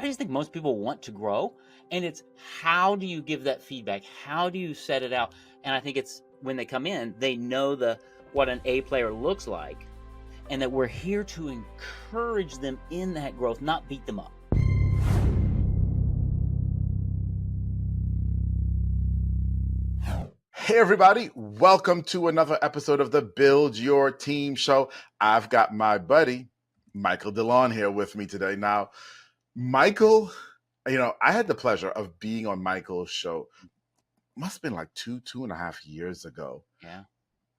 I just think most people want to grow, and it's how do you give that feedback? How do you set it out? And I think it's when they come in, they know what an A player looks like, and that we're here to encourage them in that growth, not beat them up. Hey everybody, welcome to another episode of the Build Your Team Show. I've got my buddy, Michael DeLon here with me today. Now, Michael, I had the pleasure of being on Michael's show. Must have been like 2.5 years ago. Yeah.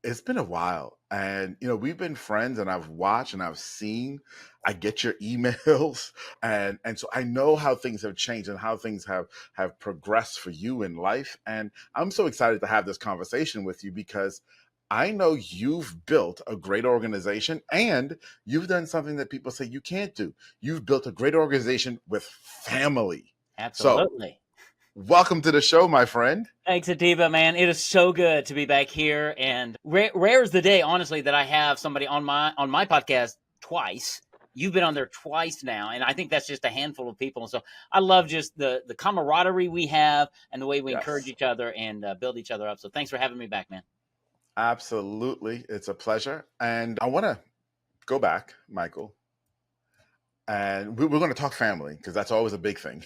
It's been a while, and we've been friends, and I've watched and I've seen. I get your emails, and so I know how things have changed and how things have progressed for you in life. And I'm so excited to have this conversation with you because I know you've built a great organization, and you've done something that people say you can't do. You've built a great organization with family. Absolutely. So, welcome to the show, my friend. Thanks, Atiba, man. It is so good to be back here. And rare is the day, honestly, that I have somebody on my podcast twice. You've been on there twice now, and I think that's just a handful of people. And so I love just the camaraderie we have and the way we encourage each other and build each other up. So thanks for having me back, man. Absolutely. It's a pleasure. And I want to go back, Michael. And we're going to talk family because that's always a big thing,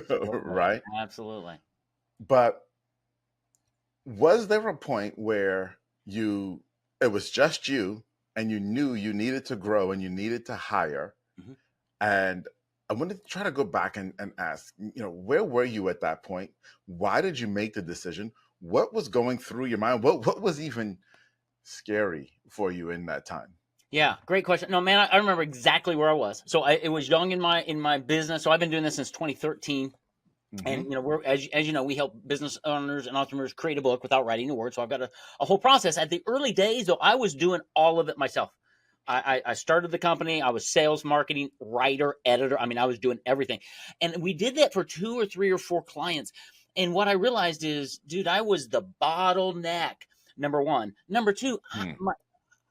right? Absolutely. But was there a point where it was just you and you knew you needed to grow and you needed to hire? Mm-hmm. And I wanted to try to go back and ask, where were you at that point? Why did you make the decision? What was going through your mind? What was even scary for you in that time? Yeah, great question. No, man, I remember exactly where I was. So it was young in my business. So I've been doing this since 2013. Mm-hmm. And, we're, as you know, we help business owners and entrepreneurs create a book without writing a word. So I've got a whole process. At the early days, though, I was doing all of it myself. I started the company. I was sales, marketing, writer, editor. I mean, I was doing everything. And we did that for 2 or 3 or 4 clients. And what I realized is, dude, I was the bottleneck, number one. Number two,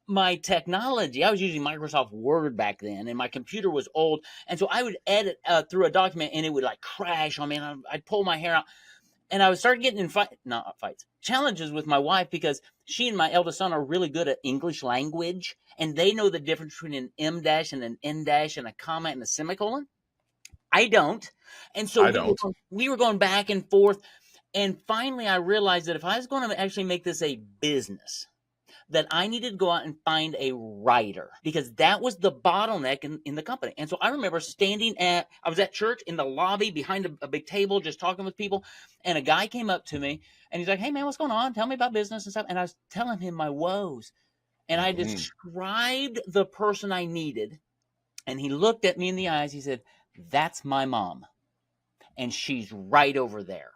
my technology, I was using Microsoft Word back then, and my computer was old. And so I would edit through a document, and it would like crash on me, and I'd pull my hair out. And I would start getting in challenges with my wife because she and my eldest son are really good at English language, and they know the difference between an M dash and an N dash and a comma and a semicolon. I don't. And so we were going back and forth. And finally, I realized that if I was going to actually make this a business, that I needed to go out and find a writer because that was the bottleneck in the company. And so I remember I was at church in the lobby behind a big table, just talking with people. And a guy came up to me and he's like, "Hey man, what's going on? Tell me about business and stuff." And I was telling him my woes, and I described the person I needed. And he looked at me in the eyes. He said, "That's my mom. And she's right over there."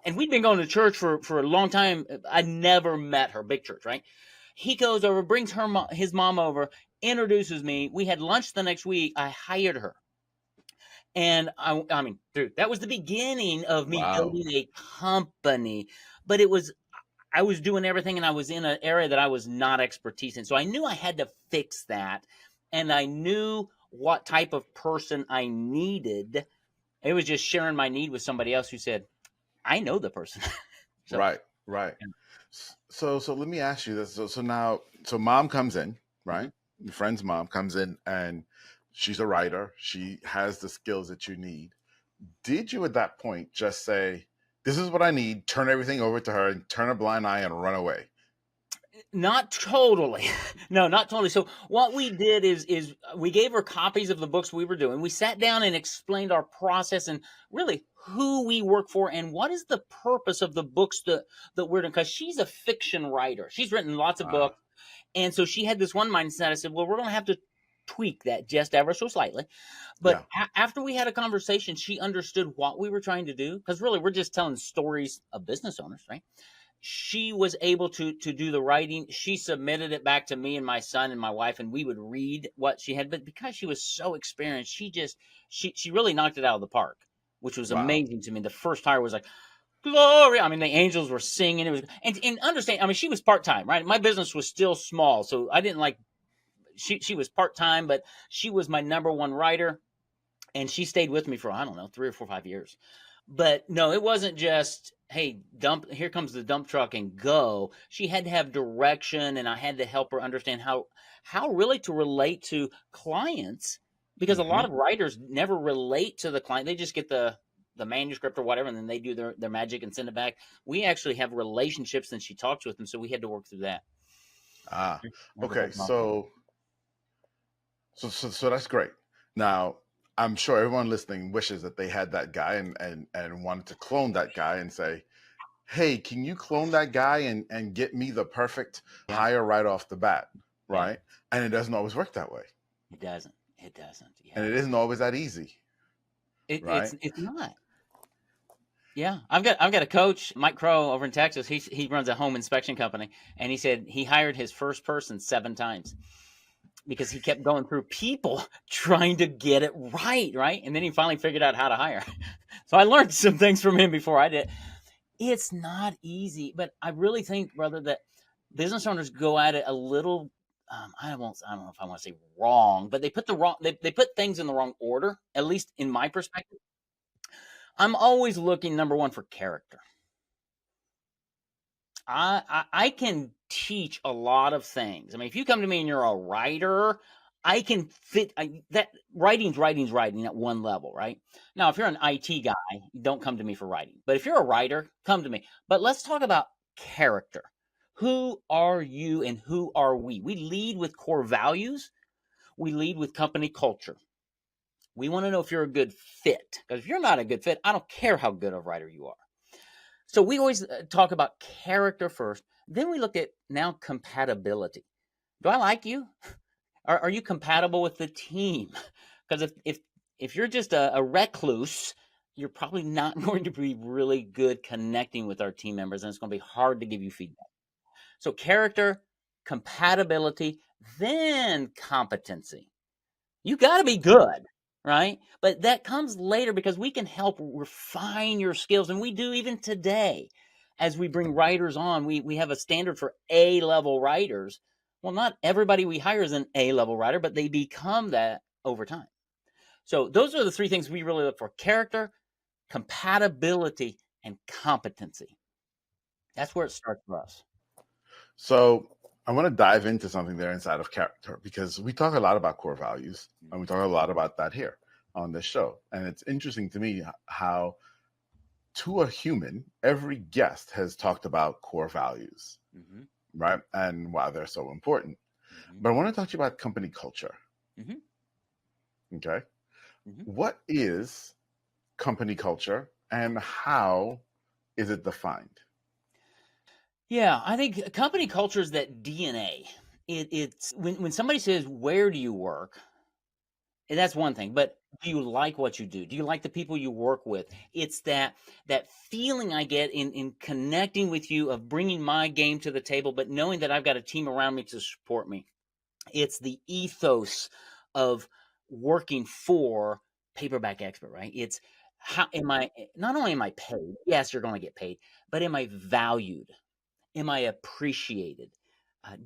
And we'd been going to church for a long time. I'd never met her, big church, right? He goes over, brings his mom over, introduces me. We had lunch the next week. I hired her. And I mean, dude, that was the beginning of me building a company. But I was doing everything, and I was in an area that I was not expertise in. So I knew I had to fix that. And I knew what type of person I needed. It was just sharing my need with somebody else who said, "I know the person." So, right. Yeah. So let me ask you this. So mom comes in, right? Your friend's mom comes in, and she's a writer. She has the skills that you need. Did you at that point just say, "This is what I need," turn everything over to her and turn a blind eye and run away? Not totally. No, not totally. So what we did is we gave her copies of the books we were doing. We sat down and explained our process and really who we work for and what is the purpose of the books that we're doing. Because she's a fiction writer. She's written lots of books. And so she had this one mindset. I said, well, we're going to have to tweak that just ever so slightly. But after we had a conversation, she understood what we were trying to do. Because really, we're just telling stories of business owners, right? She was able to do the writing. She submitted it back to me and my son and my wife, and we would read what she had. But because she was so experienced, she really knocked it out of the park, which was amazing to me. The first hire was like, glory. I mean, the angels were singing. It was, and understand, I mean, she was part-time, right? My business was still small, so I didn't she was part-time, but she was my number one writer. And she stayed with me for, I don't know, 3 or 4 or 5 years. But no, it wasn't just, hey, here comes the dump truck and go. She had to have direction, and I had to help her understand how really to relate to clients, because a lot Hmm. of writers never relate to the client. They just get the manuscript or whatever, and then they do their magic and send it back. We actually have relationships, and she talks with them, so we had to work through that. Ah, We had to okay. work them out. So that's great. Now, I'm sure everyone listening wishes that they had that guy and wanted to clone that guy and say, hey, can you clone that guy and get me the perfect Yeah, hire right off the bat, yeah, right? And it doesn't always work that way. it doesn't. It doesn't. And Yeah, it isn't always that easy, it's right? not. Yeah, I've got a coach, Mike Crow, over in Texas. He runs a home inspection company, and he said he hired his first person 7 times because he kept going through people trying to get it right, right? And then he finally figured out how to hire. So I learned some things from him before I did. It's not easy, but I really think, brother, that business owners go at it a little. I don't know if I want to say wrong, but they put things in the wrong order. At least in my perspective, I'm always looking, number one, for character. I can teach a lot of things. I mean, if you come to me and you're a writer, I can fit that. Writing at one level, right? Now, if you're an IT guy, don't come to me for writing. But if you're a writer, come to me. But let's talk about character. Who are you and who are we? We lead with core values. We lead with company culture. We want to know if you're a good fit. Because if you're not a good fit, I don't care how good of a writer you are. So we always talk about character first. Then we look at now compatibility. Do I like you? Are you compatible with the team? Because if you're just a recluse, you're probably not going to be really good connecting with our team members, and it's going to be hard to give you feedback. So character, compatibility, then competency. You got to be good, right? But that comes later because we can help refine your skills. And we do even today. As we bring writers on, we have a standard for A-level writers. Well, not everybody we hire is an A-level writer, but they become that over time. So those are the 3 things we really look for: character, compatibility, and competency. That's where it starts for us. So I want to dive into something there inside of character, because we talk a lot about core values and we talk a lot about that here on this show. And it's interesting to me how, to a human, every guest has talked about core values, Mm-hmm. right? And why they're so important. Mm-hmm. But I want to talk to you about company culture. Mm-hmm. Okay. Mm-hmm. What is company culture and how is it defined? Yeah, I think company culture is that DNA. It's when somebody says, "Where do you work?" And that's one thing, but do you like what you do? Do you like the people you work with? It's that feeling I get in connecting with you, of bringing my game to the table, but knowing that I've got a team around me to support me. It's the ethos of working for Paperback Expert, right? It's how am I, not only am I paid? Yes, you're going to get paid, but am I valued? Am I appreciated? Uh,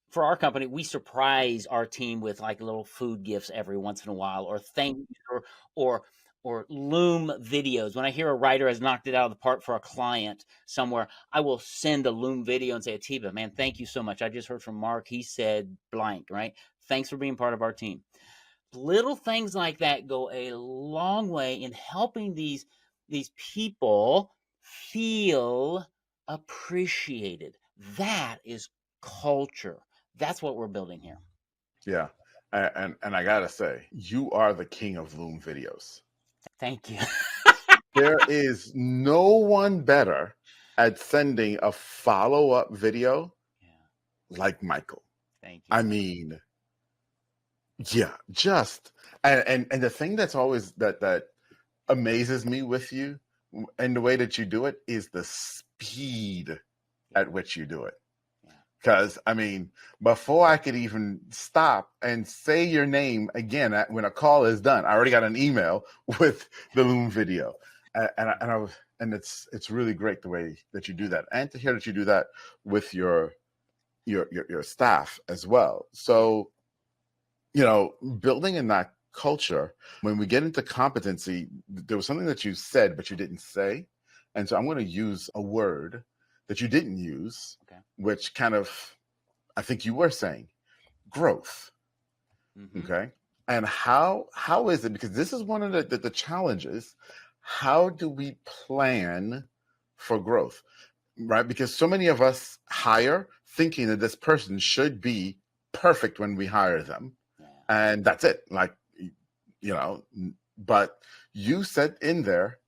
for our company, we surprise our team with like little food gifts every once in a while, or thank yous, or or Loom videos. When I hear a writer has knocked it out of the park for a client somewhere, I will send a Loom video and say, Atiba, man, thank you so much. I just heard from Mark. He said blank, right? Thanks for being part of our team. Little things like that go a long way in helping these people feel appreciated. That is culture. That's what we're building here. Yeah. And I gotta say, you are the king of Loom videos. Thank you. There is no one better at sending a follow-up video Yeah, like Michael. thank you, I brother. mean, yeah, just and the thing that's always that amazes me with you and the way that you do it is the speed Yeah, at which you do it. yeah, Because, I mean, before I could even stop and say your name again, when a call is done, I already got an email with the Loom video. And it's really great the way that you do that, and to hear that you do that with your staff as well. yeah. So, building in that culture, when we get into competency, there was something that you said, but you didn't say. And so I'm going to use a word that you didn't use, Okay. which kind of, I think you were saying, growth. Mm-hmm. Okay. And how is it? Because this is one of the challenges. How do we plan for growth? Right? Because so many of us hire thinking that this person should be perfect when we hire them. Yeah. And that's it. Like, but you said in there,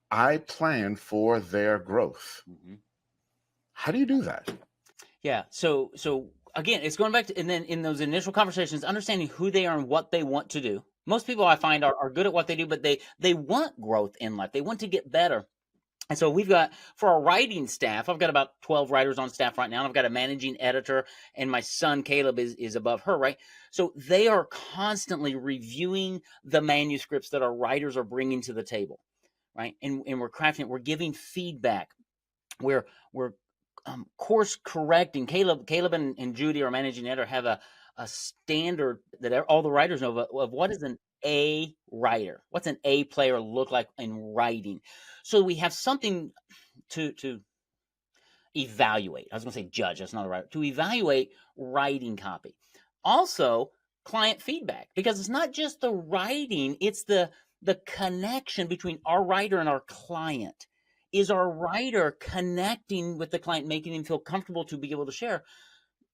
I plan for their growth. Mm-hmm. How do you do that? Yeah. So again, it's going back to, and then in those initial conversations, understanding who they are and what they want to do. Most people I find are good at what they do, but they want growth in life. They want to get better. And so we've got, for our writing staff, I've got about 12 writers on staff right now. And I've got a managing editor, and my son Caleb is above her, right? So they are constantly reviewing the manuscripts that our writers are bringing to the table, right? And we're crafting it. We're giving feedback. We're course correcting. Caleb and Judy, our managing editor, have a standard that all the writers know of what is an A writer. What's an A player look like in writing? So we have something to evaluate. I was going to say judge. That's not the right. To evaluate writing copy. Also, client feedback, because it's not just the writing; it's the connection between our writer and our client. Is our writer connecting with the client, making him feel comfortable to be able to share?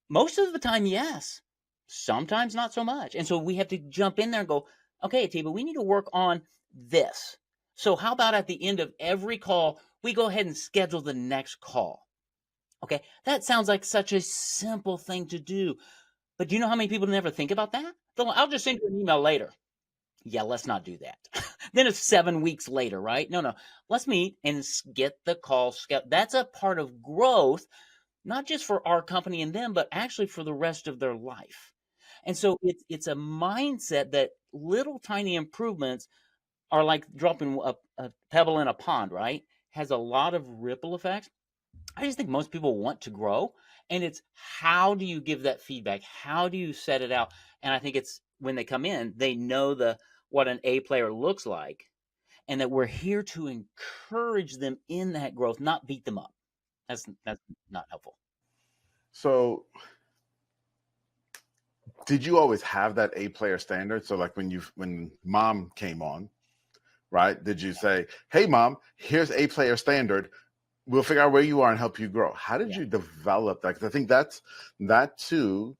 Most of the time, yes. Sometimes not so much. And so we have to jump in there and go, okay, Atiba, we need to work on this. So how about at the end of every call, we go ahead and schedule the next call? Okay, that sounds like such a simple thing to do. But do you know how many people never think about that? I'll just send you an email later. Yeah, let's not do that. Then it's 7 weeks later, right? No. Let's meet and get the call scheduled. That's a part of growth, not just for our company and them, but actually for the rest of their life. And so it's a mindset that little tiny improvements are like dropping a pebble in a pond, right? Has a lot of ripple effects. I just think most people want to grow, and it's how do you give that feedback? How do you set it out? And I think it's when they come in, they know what an A player looks like, and that we're here to encourage them in that growth, not beat them up. That's not helpful. So did you always have that A player standard? So like when mom came on, right? Did you say, hey mom, here's A player standard. We'll figure out where you are and help you grow. How did you develop that? Because I think that too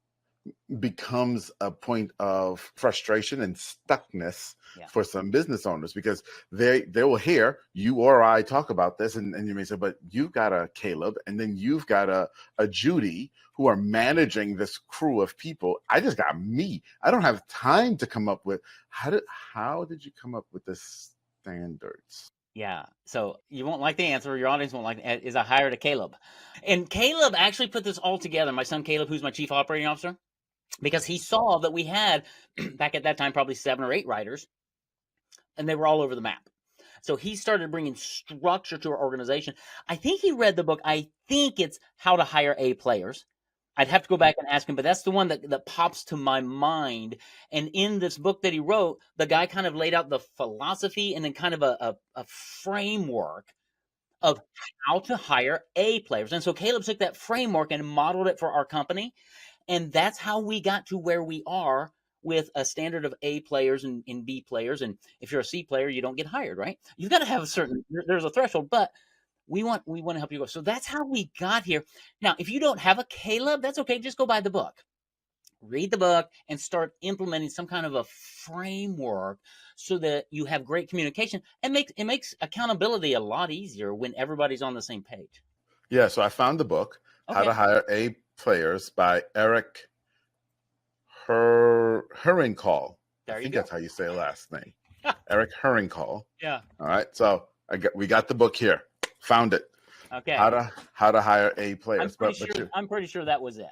becomes a point of frustration and stuckness for some business owners, because they will hear you or I talk about this, and you may say, but you've got a Caleb, and then you've got a Judy who are managing this crew of people. I just got me. I don't have time to come up with how did you come up with this standards? Yeah. So you won't like the answer. Your audience won't like it. Is I hired a Caleb. And Caleb actually put this all together. My son Caleb, who's my chief operating officer, because he saw that we had, back at that time, probably 7 or 8 writers, and they were all over the map. So he started bringing structure to our organization. I think he read the book. I think it's How to Hire A Players. I'd have to go back and ask him, but that's the one that pops to my mind. And in this book that he wrote, the guy kind of laid out the philosophy and then kind of a framework of how to hire A players. And so Caleb took that framework and modeled it for our company. And that's how we got to where we are with a standard of A players and B players. And if you're a C player, you don't get hired, right? You've got to have there's a threshold, but we want to help you go. So that's how we got here. Now, if you don't have a Caleb, that's okay. Just go buy the book. Read the book and start implementing some kind of a framework so that you have great communication. And it makes accountability a lot easier when everybody's on the same page. Yeah, so I found the book, How to Hire A Players by Eric Herringcall. I think that's how you say last name. Eric Herringcall. Yeah. All right. So we got the book here. Found it. Okay. How to hire A players. I'm pretty sure that was it.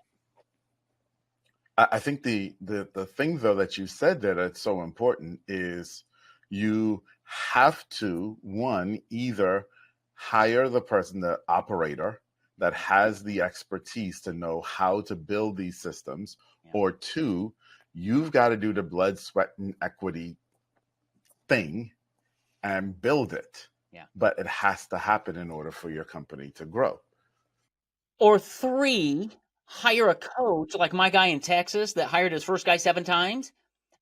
I think the thing though that you said there that's so important is you have to, one, either hire the person, the operator that has the expertise to know how to build these systems, or two, You've got to do the blood, sweat, and equity thing and build it. Yeah. But it has to happen in order for your company to grow. Or 3, hire a coach like my guy in Texas that hired his first guy 7 times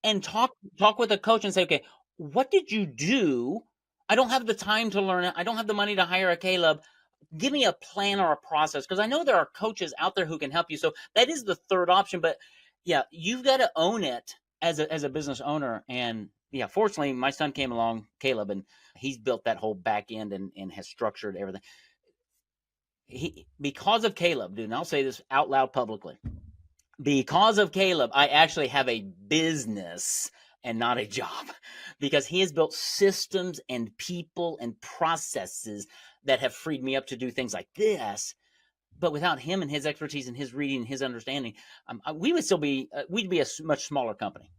and talk with a coach and say, okay, what did you do? I don't have the time to learn it. I don't have the money to hire a Caleb. Give me a plan or a process, because I know there are coaches out there who can help you. So that is the third option. But yeah, you've got to own it as a business owner. And yeah, fortunately, my son came along, Caleb, and he's built that whole back end and has structured everything. Because of Caleb, dude, and I'll say this out loud publicly. Because of Caleb, I actually have a business and not a job, because he has built systems and people and processes that have freed me up to do things like this. But without him and his expertise and his reading and his understanding, we would still be we'd be a much smaller company.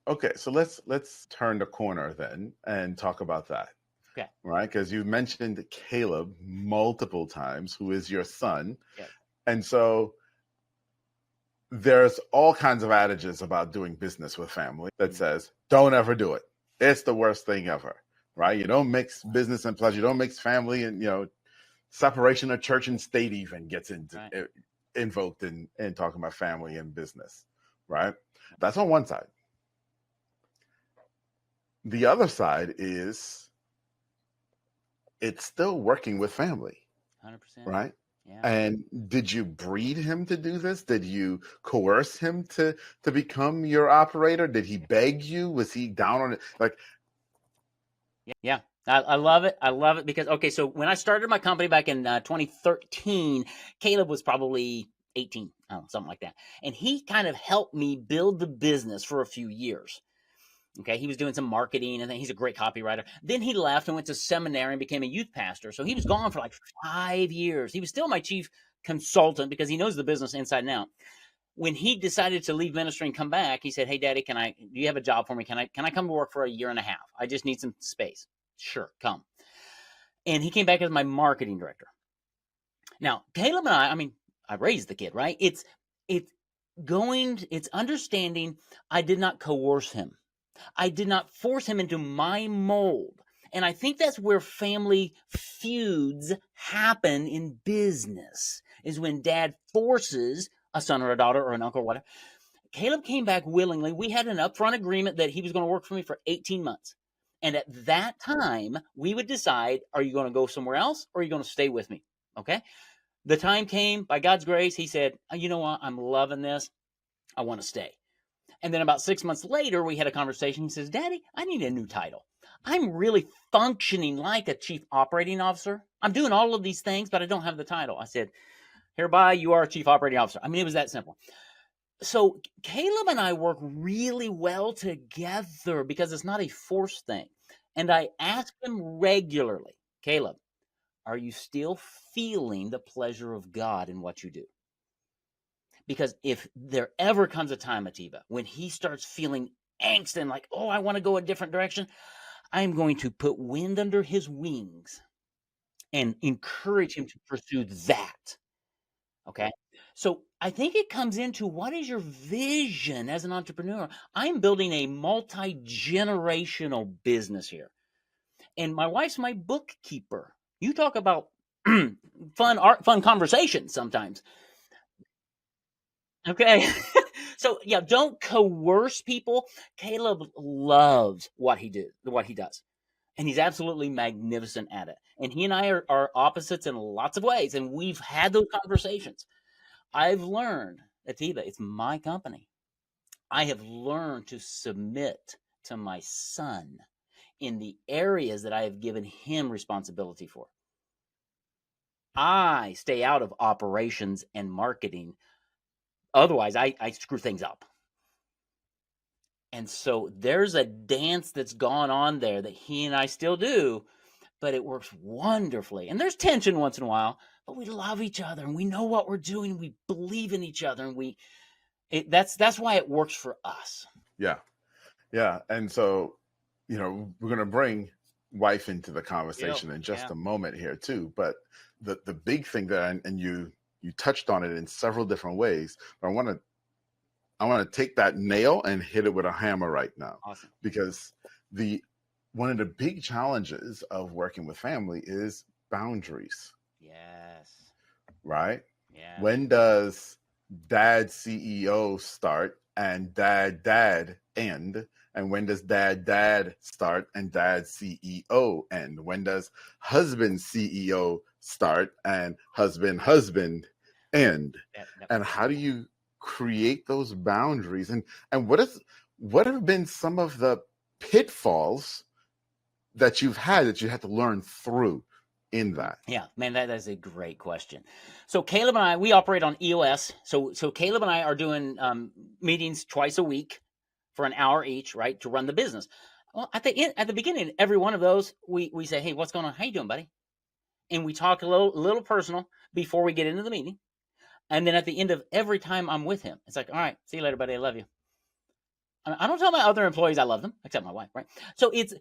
Okay, so let's turn the corner then and talk about that. Okay. Right? Because you mentioned Caleb multiple times, who is your son. Yeah. And so there's all kinds of adages about doing business with family that says, don't ever do it. It's the worst thing ever, right? You don't mix business and pleasure. You don't mix family and, separation of church and state even gets invoked in talking about family and business, right? That's on one side. The other side is it's still working with family, 100%. right? Yeah. And did you breed him to do this? Did you coerce him to become your operator? Did he beg you? Was he down on it? Like, yeah, I love it. I love it because, okay, so when I started my company back in 2013, Caleb was probably 18, something like that. And he kind of helped me build the business for a few years. Okay, he was doing some marketing, and then he's a great copywriter. Then he left and went to seminary and became a youth pastor. So he was gone for like 5 years. He was still my chief consultant because he knows the business inside and out. When he decided to leave ministry and come back, he said, "Hey, Daddy, do you have a job for me? Can I come to work for a year and a half? I just need some space." Sure, come. And he came back as my marketing director. Now, Caleb and I raised the kid, right? It's understanding I did not coerce him. I did not force him into my mold. And I think that's where family feuds happen in business, is when dad forces a son or a daughter or an uncle or whatever. Caleb came back willingly. We had an upfront agreement that he was going to work for me for 18 months. And at that time, we would decide, are you going to go somewhere else or are you going to stay with me? Okay. The time came, by God's grace, he said, you know what? I'm loving this. I want to stay. And then about 6 months later, we had a conversation. He says, Daddy, I need a new title. I'm really functioning like a chief operating officer. I'm doing all of these things, but I don't have the title. I said, hereby, you are a chief operating officer. I mean, it was that simple. So Caleb and I work really well together because it's not a forced thing. And I ask him regularly, Caleb, are you still feeling the pleasure of God in what you do? Because if there ever comes a time, Atiba, when he starts feeling angst and like, oh, I want to go a different direction, I'm going to put wind under his wings and encourage him to pursue that. Okay. So I think it comes into, what is your vision as an entrepreneur? I'm building a multi-generational business here. And my wife's my bookkeeper. You talk about fun conversations sometimes. Okay. So yeah, don't coerce people. Caleb loves what he does. And he's absolutely magnificent at it. And he and I are opposites in lots of ways. And we've had those conversations. I've learned, Atiba, it's my company. I have learned to submit to my son in the areas that I have given him responsibility for. I stay out of operations and marketing. Otherwise, I screw things up. And so there's a dance that's gone on there that he and I still do, but it works wonderfully. And there's tension once in a while, but we love each other and we know what we're doing. We believe in each other, and that's why it works for us. Yeah. Yeah. And so, we're going to bring wife into the conversation in just a moment here too. But the big thing that, and you touched on it in several different ways, but I want to I want to take that nail and hit it with a hammer right now, Awesome. because one of the big challenges of working with family is boundaries, Yes. right? Yeah. When does dad CEO start and dad end? And when does dad start and dad CEO end? When does husband CEO start and husband end? And how do you create those boundaries? And what have been some of the pitfalls that you've had that you had to learn through in that? Yeah, man, that is a great question. So Caleb and I, we operate on EOS. So Caleb and I are doing meetings twice a week for an hour each, right, to run the business. Well, at the beginning, every one of those, we say, hey, what's going on? How you doing, buddy? And we talk a little personal before we get into the meeting. And then at the end of every time I'm with him, it's like, all right, see you later, buddy. I love you. I don't tell my other employees I love them, except my wife, right? So it's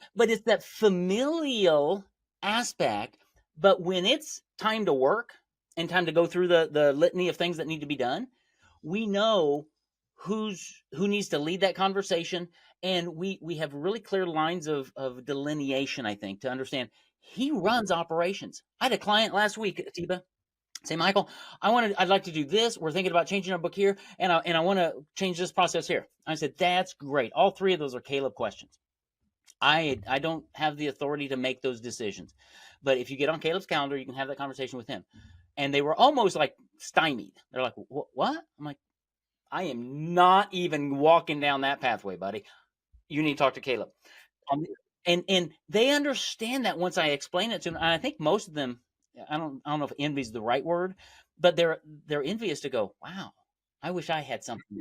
that familial aspect. But when it's time to work and time to go through the litany of things that need to be done, we know who needs to lead that conversation, and we have really clear lines of delineation, I think, to understand he runs operations. I had a client last week, Atiba, say, Michael, I'd like to do this. We're thinking about changing our book here, and I want to change this process here. I said, that's great. All three of those are Caleb questions. I don't have the authority to make those decisions, but if you get on Caleb's calendar, you can have that conversation with him. And they were almost like stymied. They're like, what? I'm like, I am not even walking down that pathway, buddy. You need to talk to Caleb. And they understand that once I explain it to them. And I think most of them, I don't know if envy is the right word, but they're envious to go, wow, I wish I had something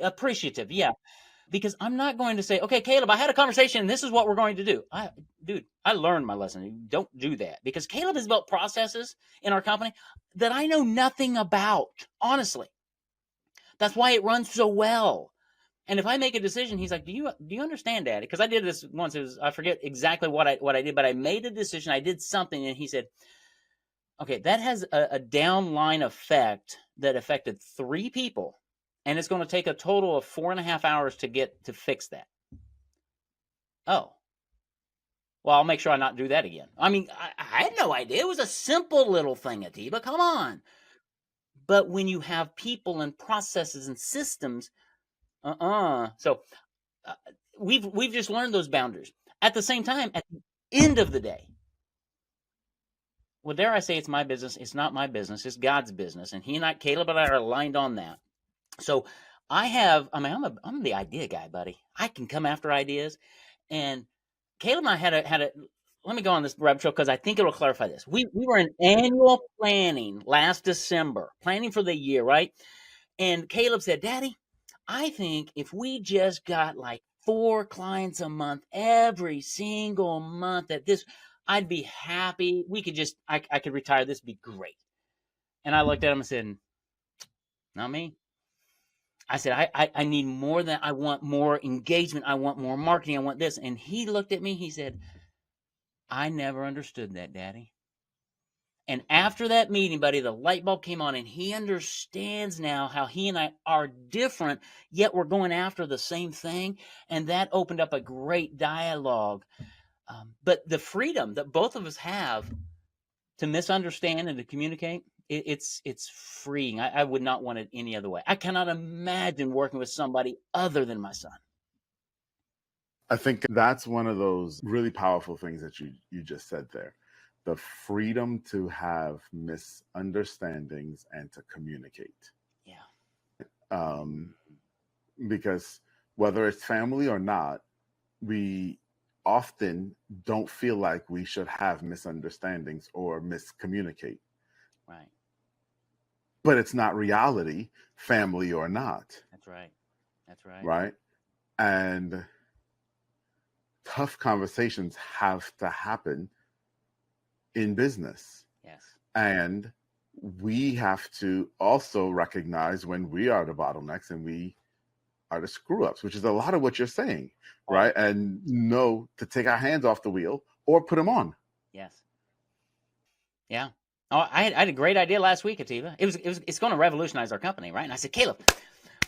appreciative. Yeah. Because I'm not going to say, okay, Caleb, I had a conversation and this is what we're going to do. Dude, I learned my lesson. Don't do that, because Caleb has built processes in our company that I know nothing about, honestly. That's why it runs so well. And if I make a decision, he's like, do you understand, Daddy? Because I did this once. I forget exactly what I did, but I made a decision. I did something, and he said, okay, that has a downline effect that affected 3 people, and it's going to take a total of 4.5 hours to fix that. Oh, well, I'll make sure I not do that again. I mean, I had no idea. It was a simple little thing, Atiba. Come on. But when you have people and processes and systems, So we've just learned those boundaries. At the same time, at the end of the day, well, dare I say, it's my business. It's not my business. It's God's business, and Caleb and I are aligned on that. So I'm the idea guy, buddy. I can come after ideas, and Caleb and I had a. Let me go on this rabbit trail because I think it'll clarify this. We were in annual planning last December, planning for the year, right? And Caleb said, Daddy, I think if we just got like 4 clients a month, every single month at this, I'd be happy. We could just, I could retire. This would be great. And I looked at him and said, not me. I said, I need more than, I want more engagement. I want more marketing. I want this. And he looked at me. He said, I never understood that, Daddy. And after that meeting, buddy, the light bulb came on, and he understands now how he and I are different, yet we're going after the same thing. And that opened up a great dialogue. But the freedom that both of us have to misunderstand and to communicate, it's freeing. I would not want it any other way. I cannot imagine working with somebody other than my son. I think that's one of those really powerful things that you just said there. The freedom to have misunderstandings and to communicate. Yeah. Because whether it's family or not, we often don't feel like we should have misunderstandings or miscommunicate. Right. But it's not reality, family or not. That's right. That's right. Right? And tough conversations have to happen in business. Yes. And we have to also recognize when we are the bottlenecks and we are the screw ups, which is a lot of what you're saying, right? And know to take our hands off the wheel or put them on. Yes. Yeah. Oh, I had a great idea last week, Atiba. It's going to revolutionize our company, right? And I said, Caleb,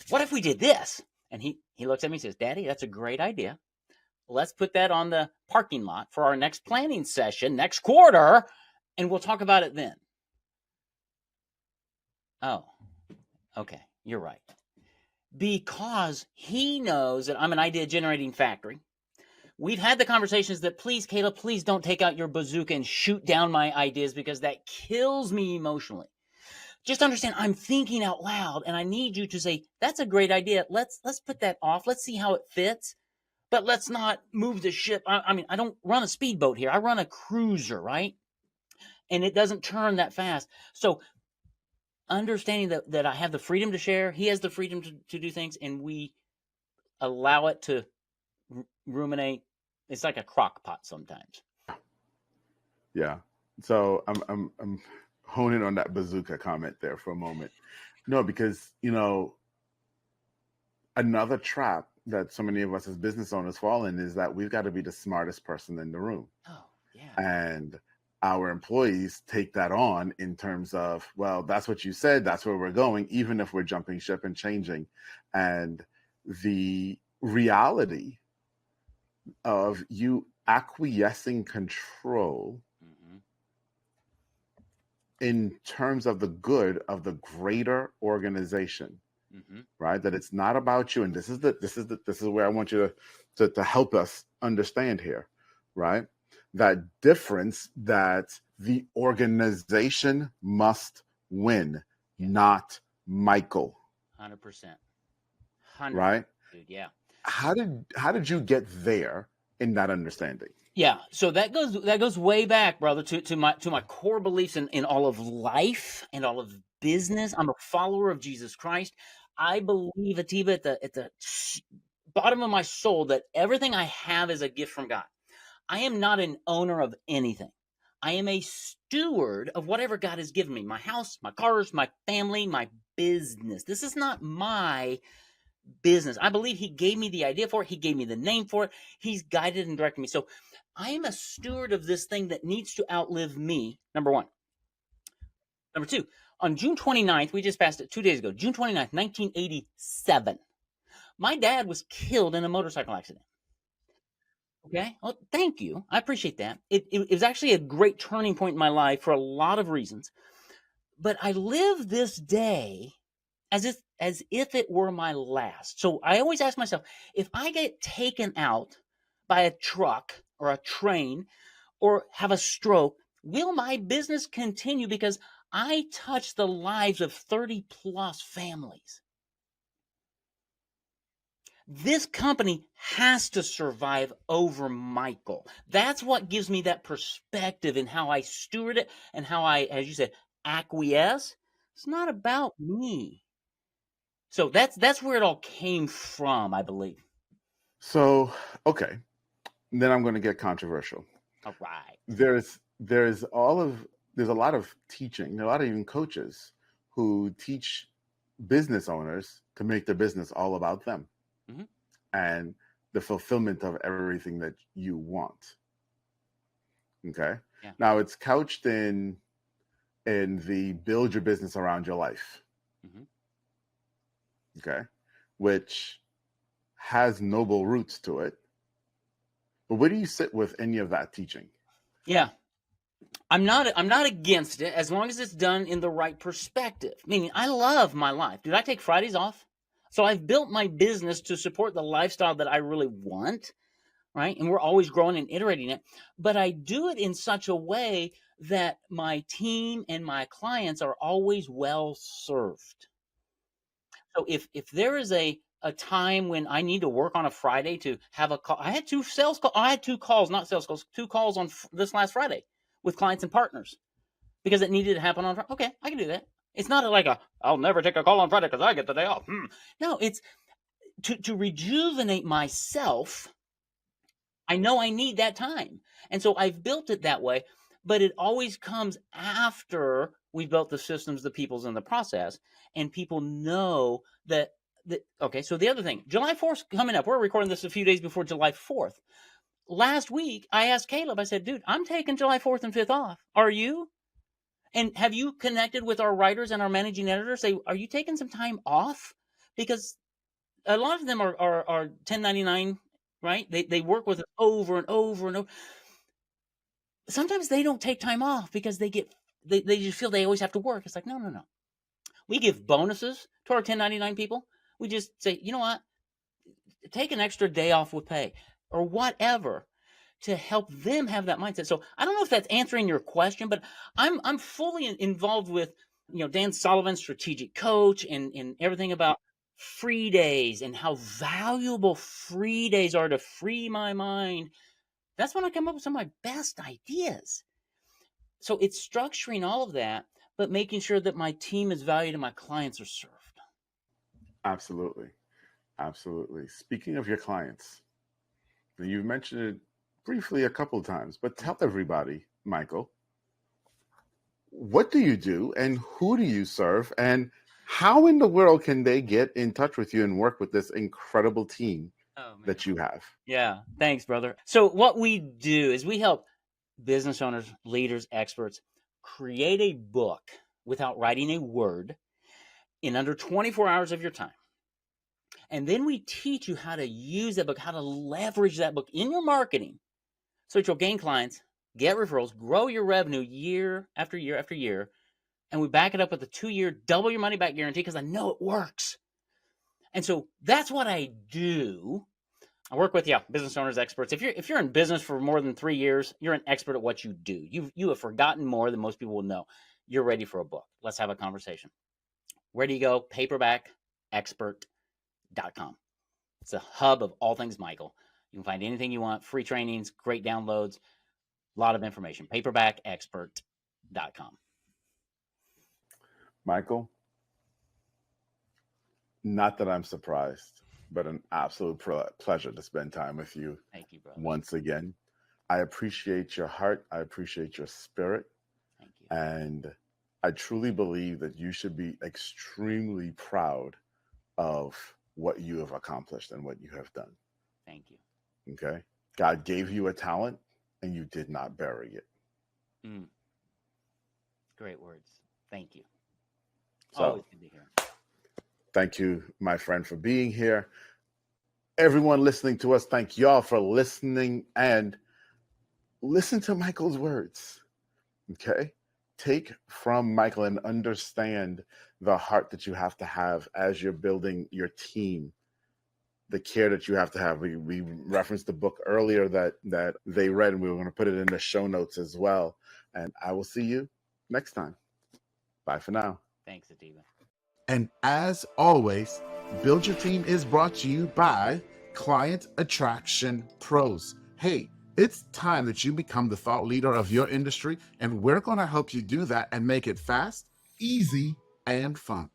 what if we did this? And he looks at me and says, Daddy, that's a great idea. Let's put that on the parking lot for our next planning session next quarter, and we'll talk about it then. Oh, okay, you're right. Because he knows that I'm an idea generating factory. We've had the conversations that, please, Caleb, please don't take out your bazooka and shoot down my ideas, because that kills me emotionally. Just understand, I'm thinking out loud, and I need you to say, that's a great idea. Let's put that off. Let's see how it fits. But let's not move the ship. I mean, I don't run a speedboat here. I run a cruiser, right? And it doesn't turn that fast. So understanding that I have the freedom to share, he has the freedom to do things, and we allow it to ruminate. It's like a crock pot sometimes. Yeah. So I'm honing on that bazooka comment there for a moment. No, because, another trap that so many of us as business owners fall in is that we've got to be the smartest person in the room. Oh, yeah. And our employees take that on in terms of, well, that's what you said, that's where we're going, even if we're jumping ship and changing. And the reality of you acquiescing control in terms of the good of the greater organization, right? That it's not about you. And this is where I want you to help us understand here, right? That difference that the organization must win, not Michael. 100%. Right? Dude, yeah. How did you get there in that understanding? Yeah, so that goes way back, brother, to my core beliefs in all of life and all of business. I'm a follower of Jesus Christ. I believe, Atiba, at the bottom of my soul, that everything I have is a gift from God. I am not an owner of anything. I am a steward of whatever God has given me. My house, my cars, my family, my business. This is not my business. I believe he gave me the idea for it. He gave me the name for it. He's guided and directed me. So I am a steward of this thing that needs to outlive me, number one. Number two, on June 29th, we just passed it 2 days ago, June 29th, 1987, my dad was killed in a motorcycle accident. Okay. Well, thank you. I appreciate that. It was actually a great turning point in my life for a lot of reasons. But I live this day as if it were my last. So I always ask myself, if I get taken out by a truck or a train or have a stroke, will my business continue? Because I touch the lives of 30 plus families. This company has to survive over Michael. That's what gives me that perspective in how I steward it and how I, as you said, acquiesce. It's not about me. So that's where it all came from, I believe. So, okay. Then I'm going to get controversial. All right. There's a lot of teaching, a lot of even coaches who teach business owners to make their business all about them and the fulfillment of everything that you want. Okay. Yeah. Now it's couched in the build your business around your life. Okay. Which has noble roots to it. But where do you sit with any of that teaching? Yeah. I'm not against it as long as it's done in the right perspective. Meaning, I love my life. Dude, I take Fridays off. So I've built my business to support the lifestyle that I really want, right? And we're always growing and iterating it. But I do it in such a way that my team and my clients are always well served. So if there is a time when I need to work on a Friday to have a call, I had two calls, not sales calls, 2 calls on this last Friday with clients and partners because it needed to happen on Friday. Okay, I can do that. It's not like I'll never take a call on Friday because I get the day off. No, it's to rejuvenate myself. I know I need that time. And so I've built it that way, but it always comes after we've built the systems, the peoples, and the process, and people know that. Okay, so the other thing, July 4th coming up. We're recording this a few days before July 4th. Last week, I asked Caleb, I said, dude, I'm taking July 4th and 5th off. Are you? And have you connected with our writers and our managing editors? Say, are you taking some time off? because a lot of them are 1099, right? They work with it over and over and over. Sometimes they don't take time off because they just feel they always have to work. It's like, no, no, no. We give bonuses to our 1099 people. We just say, you know what? Take an extra day off with pay or whatever to help them have that mindset. So I don't know if that's answering your question, but I'm fully involved with, Dan Sullivan's strategic coach and everything about free days and how valuable free days are to free my mind. That's when I come up with some of my best ideas. So it's structuring all of that, but making sure that my team is valued and my clients are served. Absolutely. Absolutely. Speaking of your clients, you've mentioned it briefly a couple of times, but tell everybody, Michael, what do you do and who do you serve and how in the world can they get in touch with you and work with this incredible team that you have? Yeah, thanks, brother. So what we do is we help business owners, leaders, experts create a book without writing a word in under 24 hours of your time. And then we teach you how to use that book, how to leverage that book in your marketing so that you'll gain clients, get referrals, grow your revenue year after year after year. And we back it up with a 2-year double your money back guarantee because I know it works. And so that's what I do. I work with business owners, experts. If you're in business for more than 3 years, you're an expert at what you do. You have forgotten more than most people will know. You're ready for a book. Let's have a conversation. Where do you go? Paperbackexpert.com. It's a hub of all things Michael. You can find anything you want, free trainings, great downloads, a lot of information. Paperbackexpert.com. Michael, not that I'm surprised, but an absolute pleasure to spend time with you. Thank you, brother. Once again. I appreciate your heart. I appreciate your spirit. Thank you. And I truly believe that you should be extremely proud of what you have accomplished and what you have done. Thank you. Okay? God gave you a talent and you did not bury it. Great words. Thank you. So, always good to hear. Thank you, my friend, for being here. Everyone listening to us, thank y'all for listening, and listen to Michael's words. Okay? Take from Michael and understand the heart that you have to have as you're building your team, the care that you have to have. We referenced the book earlier that they read, and we were going to put it in the show notes as well. And I will see you next time. Bye for now. Thanks, Atiba. And as always, Build Your Team is brought to you by Client Attraction Pros. Hey, it's time that you become the thought leader of your industry, and we're going to help you do that and make it fast, easy, and fun.